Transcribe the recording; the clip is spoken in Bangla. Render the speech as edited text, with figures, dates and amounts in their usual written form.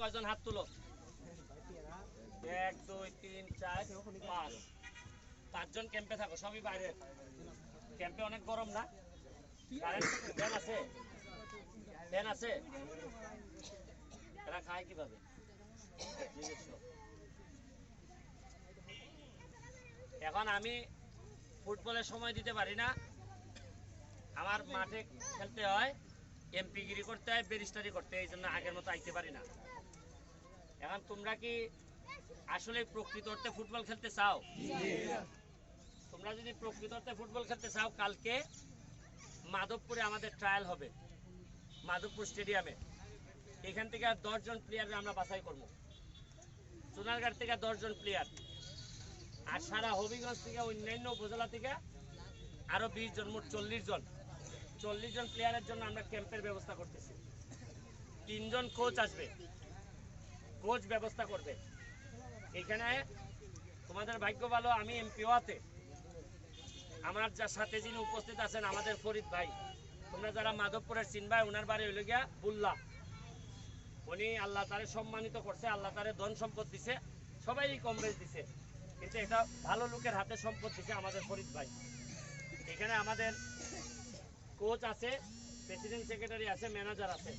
কয়জন হাত তুলো? 1 2 3 4 5 5জন ক্যাম্পে থাকো, সবই বাইরে। ক্যাম্পে অনেক গরম না? কারেন্ট ফ্যান আছে? ফ্যান আছে? এরা খায় কিভাবে? এখন আমি ফুটবলের সময় দিতে পারি না, আমার মাঠে খেলতে হয়, এমপিগিরি করতে হয়, ব্যারিস্টারি করতে হয়, এই জন্য আগের মতো আইতে পারি না। এখন তোমরা কি আসলে প্রকৃত অর্থে ফুটবল খেলতে চাও? তোমরা যদি প্রকৃত অর্থে ফুটবল খেলতে চাও, কালকে মাধবপুরে আমাদের ট্রায়াল হবে, মাধবপুর স্টেডিয়ামে। এখান থেকে 10 জন প্লেয়ার আমরা বাছাই করবো, সোনারঘাট থেকে 10 জন প্লেয়ার, আর সারা হবিগঞ্জ থেকে অন্যান্য উপজেলা থেকে আরো 20 জন, মোট 40 জন। 40 জন প্লেয়ারের জন্য আমরা ক্যাম্পের ব্যবস্থা করতেছি। 3 জন কোচ আসবে, কোচ ব্যবস্থা করবে। এখানে তোমাদের ভাগ্য ভালো, আমি এমপিও আছে, আমার যার সাথে যিনি উপস্থিত আছেন আমাদের ফরিদ ভাই। তোমরা যারা মাধবপুরের চিনবাই, ওনার বাড়ি হইল গিয়া বুল্লা। উনি আল্লাহ তারে সম্মানিত করছে, আল্লাহ তারে ধন সম্পদ দিছে, সবাই কম বেশ দিছে, কিন্তু এটা ভালো লোকের হাতে সম্পদ দিছে আমাদের ফরিদ ভাই। এখানে আমাদের কোচ আছে, প্রেসিডেন্ট সেক্রেটারি আছে, ম্যানেজার আছে।